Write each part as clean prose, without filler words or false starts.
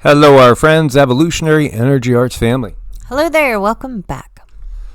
Hello, our friends, Evolutionary Energy Arts family. Hello there, welcome back.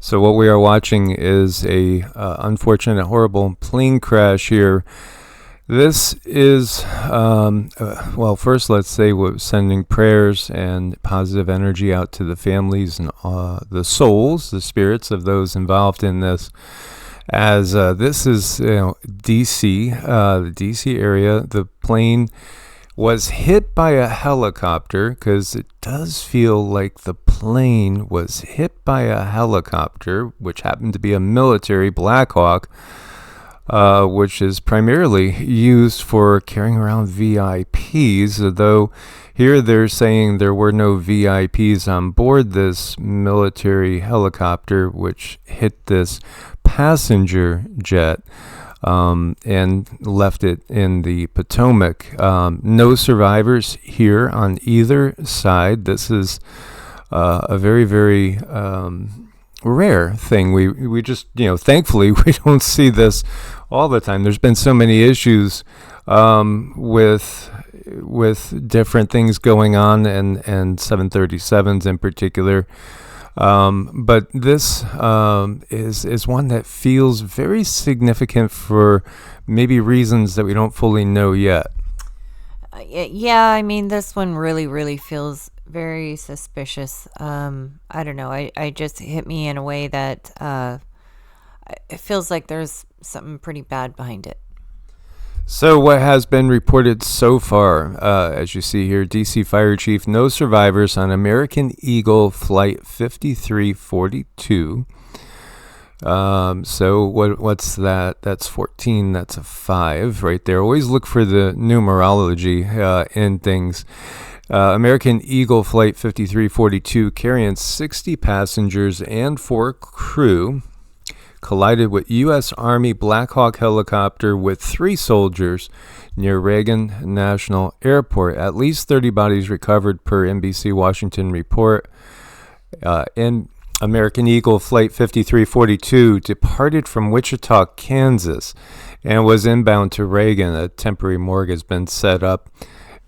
So what we are watching is a unfortunate, horrible plane crash here. This is, well, first let's say we're sending prayers and positive energy out to the families and the souls, the spirits of those involved in this. As this is, D.C., the D.C. area, the plane was hit by a helicopter, because it does feel like the plane was hit by a helicopter, which happened to be a military Black Hawk, which is primarily used for carrying around VIPs, though here they're saying there were no VIPs on board this military helicopter, which hit this passenger jet. And left it in the Potomac. No survivors here on either side. This is a very, very rare thing. We just, thankfully we don't see this all the time. There's been so many issues with different things going on, and 737s in particular. But this is one that feels very significant for maybe reasons that we don't fully know yet. Yeah, I mean, this one really feels very suspicious. I don't know. I just hit me in a way that it feels like there's something pretty bad behind it. So what has been reported so far, as you see here, DC Fire Chief, no survivors on American Eagle Flight 5342. So what's that? That's 14. That's a 5 right there. Always look for the numerology in things. American Eagle Flight 5342 carrying 60 passengers and 4 crew collided with U.S. Army Black Hawk helicopter with 3 soldiers near Reagan National Airport. At least 30 bodies recovered per NBC Washington report. And American Eagle Flight 5342 departed from Wichita, Kansas, and was inbound to Reagan. A temporary morgue has been set up,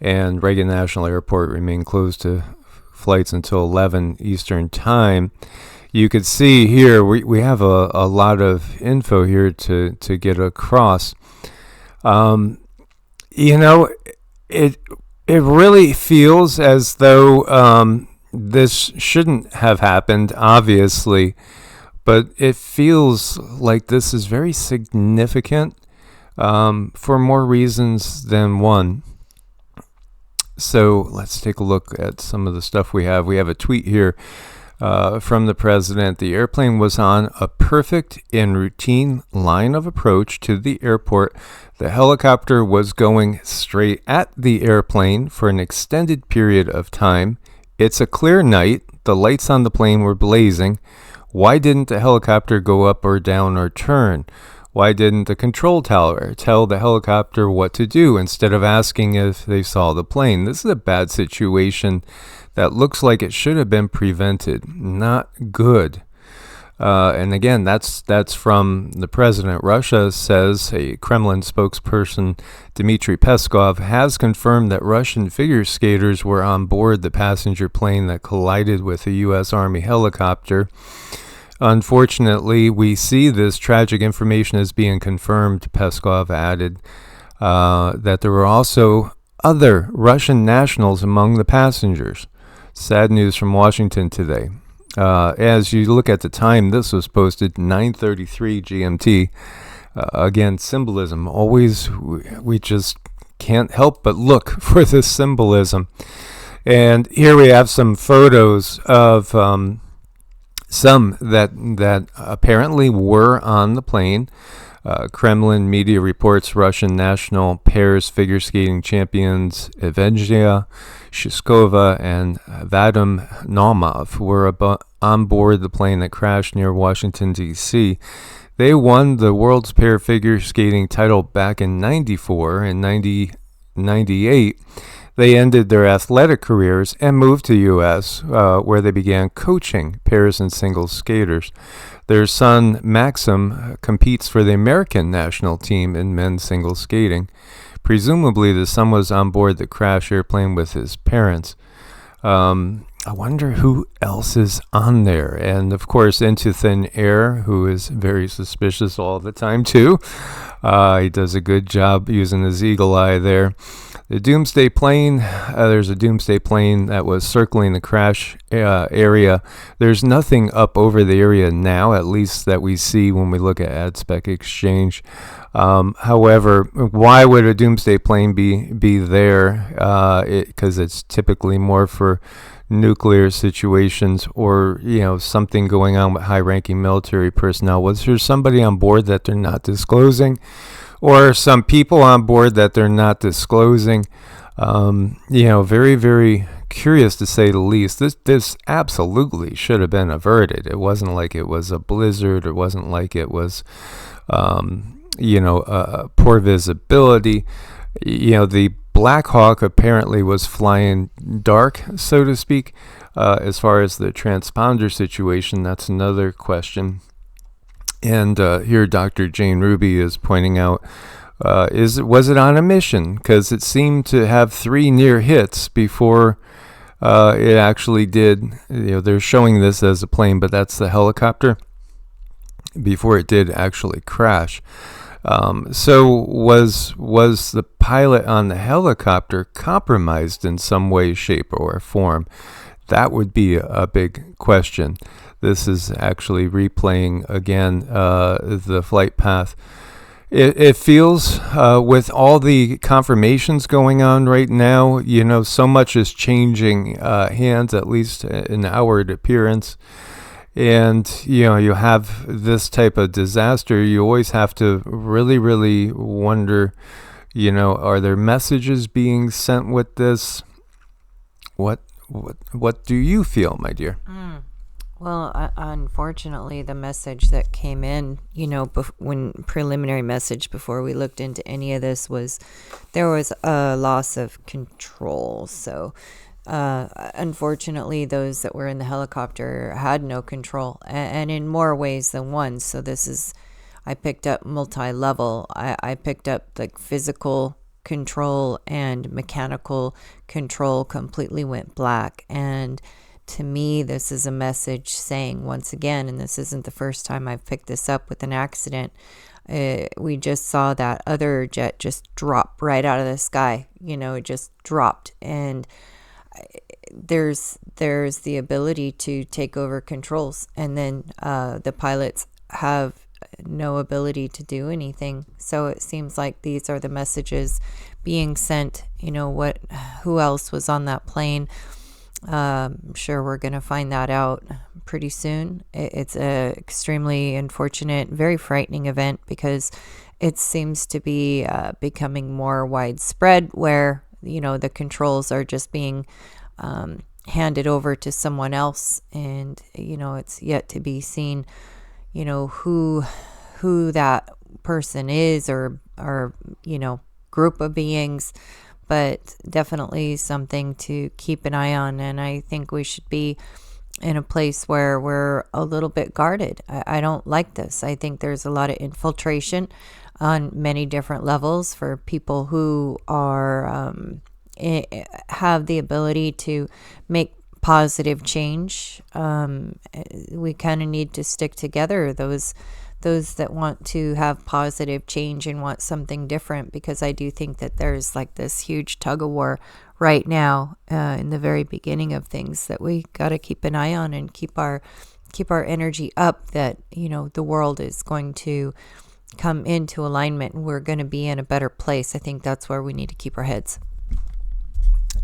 and Reagan National Airport remained closed to flights until 11 Eastern Time. You could see here, we have a lot of info here to get across. It really feels as though this shouldn't have happened, obviously, but it feels like this is very significant for more reasons than one. So let's take a look at some of the stuff we have. We have a tweet here. From the president. The airplane was on a perfect and routine line of approach to the airport. The helicopter was going straight at the airplane for an extended period of time. It's a clear night. The lights on the plane were blazing. Why didn't the helicopter go up or down or turn? Why didn't the control tower tell the helicopter what to do instead of asking if they saw the plane? This is a bad situation that looks like it should have been prevented. Not good. And again, that's from the president. Russia says a Kremlin spokesperson, Dmitry Peskov, has confirmed that Russian figure skaters were on board the passenger plane that collided with a U.S. Army helicopter. Unfortunately, we see this tragic information as being confirmed. Peskov added that there were also other Russian nationals among the passengers. Sad news from Washington today. As you look at the time, this was posted 9:33 GMT. Again, symbolism. Always, we just can't help but look for this symbolism. And here we have some photos of some that apparently were on the plane. Kremlin media reports Russian national pairs figure skating champions Evgenia Shishkova and Vadim Naumov were on board the plane that crashed near Washington, D.C. They won the world's pair figure skating title back in 94 and 98. They ended their athletic careers and moved to the U.S., where they began coaching pairs and singles skaters. Their son, Maxim, competes for the American national team in men's single skating. Presumably, the son was on board the crash airplane with his parents. I wonder who else is on there. And of course, Into Thin Air, who is very suspicious all the time too. He does a good job using his eagle eye there. The Doomsday Plane, there's a Doomsday Plane that was circling the crash area. There's nothing up over the area now, at least that we see when we look at AdSpec Exchange. However, why would a Doomsday Plane be there? Because it's typically more for nuclear situations or, something going on with high-ranking military personnel. Was there somebody on board that they're not disclosing? Or some people on board that they're not disclosing? Very, very curious to say the least. This absolutely should have been averted. It wasn't like it was a blizzard. It wasn't like it was, poor visibility. The Black Hawk apparently was flying dark, so to speak. As far as the transponder situation, that's another question. And here Dr. Jane Ruby is pointing out, was it on a mission? Because it seemed to have 3 near hits before it actually did. They're showing this as a plane, but that's the helicopter, before it did actually crash. So was the pilot on the helicopter compromised in some way, shape, or form? That would be a big question. This is actually replaying again the flight path. It feels, with all the confirmations going on right now, so much is changing hands, at least in outward appearance. And, you have this type of disaster, you always have to really, really wonder, are there messages being sent with this? What do you feel, my dear? Well, unfortunately, the message that came in, when preliminary message before we looked into any of this was there was a loss of control. So, unfortunately, those that were in the helicopter had no control, and in more ways than one. So I picked up multi-level. I picked up like physical control and mechanical control completely went black. And to me, this is a message saying, once again, and this isn't the first time I've picked this up with an accident, we just saw that other jet just drop right out of the sky. It just dropped. And there's the ability to take over controls, and then the pilots have no ability to do anything. So it seems like these are the messages being sent. Who else was on that plane? I'm sure we're going to find that out pretty soon. It's a extremely unfortunate, very frightening event, because it seems to be becoming more widespread, where the controls are just being handed over to someone else, and it's yet to be seen who that person is, or group of beings, but definitely something to keep an eye on. And I think we should be in a place where we're a little bit guarded. I don't like this. I think there's a lot of infiltration on many different levels for people who are have the ability to make positive change. We kind of need to stick together, those that want to have positive change and want something different, because I do think that there's like this huge tug of war right now in the very beginning of things that we got to keep an eye on and keep our energy up, that the world is going to come into alignment and we're going to be in a better place. I think that's where we need to keep our heads.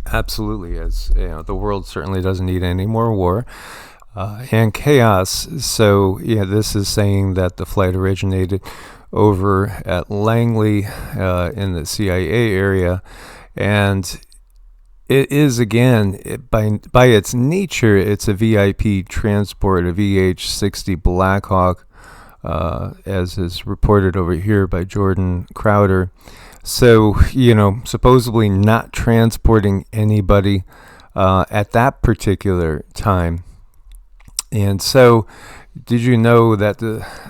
Absolutely. As the world certainly doesn't need any more war and chaos. So this is saying that the flight originated over at Langley in the CIA area, and it is, again, by its nature, it's a VIP transport, a VH-60 Black Hawk, as is reported over here by Jordan Crowder. So, supposedly not transporting anybody at that particular time. And so, did you know that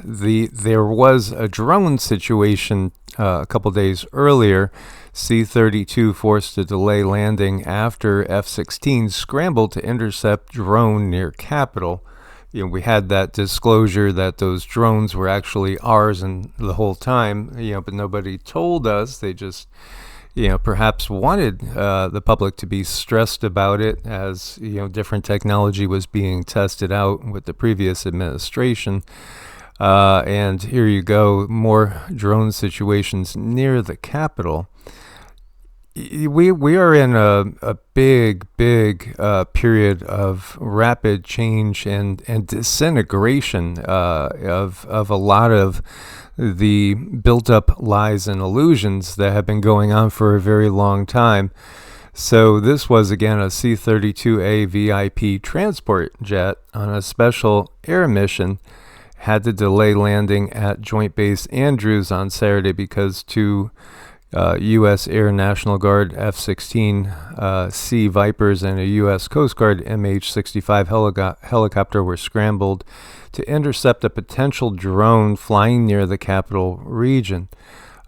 there was a drone situation a couple days earlier? C-32 forced to delay landing after F-16 scrambled to intercept drone near Capitol. We had that disclosure that those drones were actually ours and the whole time, but nobody told us. They just, perhaps wanted the public to be stressed about it as, different technology was being tested out with the previous administration. And here you go, more drone situations near the Capitol. We are in a big period of rapid change and disintegration of a lot of the built up lies and illusions that have been going on for a very long time. So this was again a C-32A VIP transport jet on a special air mission. Had to delay landing at Joint Base Andrews on Saturday because two U.S. Air National Guard F-16C Vipers and a U.S. Coast Guard MH-65 helicopter were scrambled to intercept a potential drone flying near the Capitol region.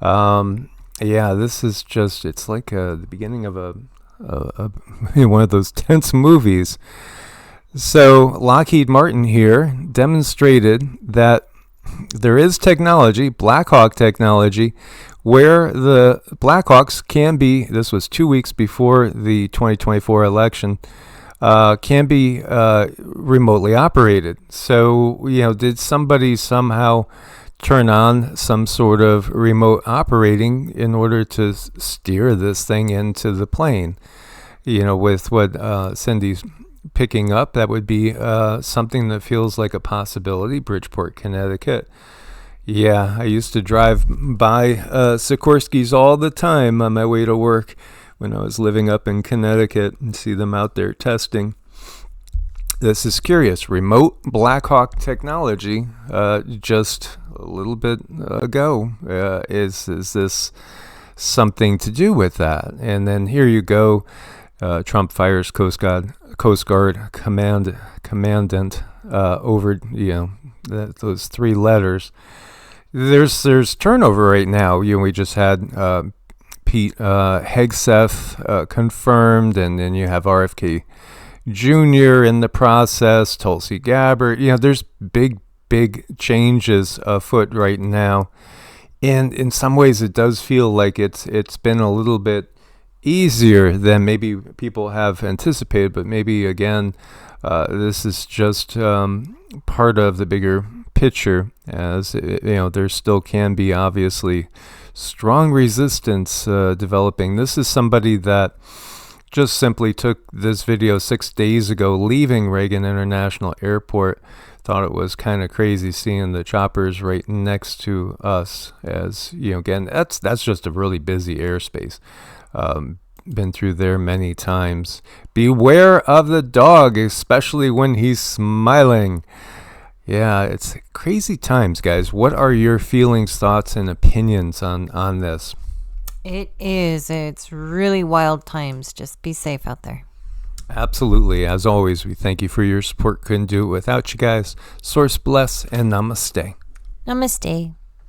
This is just, it's like the beginning of a one of those tense movies. So Lockheed Martin here demonstrated that there is technology, Black Hawk technology, where the Blackhawks can be, this was 2 weeks before the 2024 election, can be remotely operated. So, did somebody somehow turn on some sort of remote operating in order to steer this thing into the plane? With what Cindy's picking up, that would be something that feels like a possibility. Bridgeport, Connecticut. Yeah, I used to drive by Sikorsky's all the time on my way to work when I was living up in Connecticut and see them out there testing. This is curious. Remote Black Hawk technology just a little bit ago. Is this something to do with that? And then here you go. Trump fires Coast Guard commandant over those three letters. There's turnover right now. We just had Pete Hegseth confirmed, and then you have RFK Jr. in the process, Tulsi Gabbard. There's big changes afoot right now, and in some ways it does feel like it's been a little bit easier than maybe people have anticipated, but maybe again this is just part of the bigger picture, as there still can be obviously strong resistance developing. This is somebody that just simply took this video 6 days ago leaving Reagan International Airport. Thought it was kind of crazy seeing the choppers right next to us, as again, that's just a really busy airspace. Been through there many times. Beware of the dog, especially when he's smiling. Yeah, it's crazy times, guys. What are your feelings, thoughts, and opinions on this? It is. It's really wild times. Just be safe out there. Absolutely. As always, we thank you for your support. Couldn't do it without you guys. Source bless and namaste. Namaste.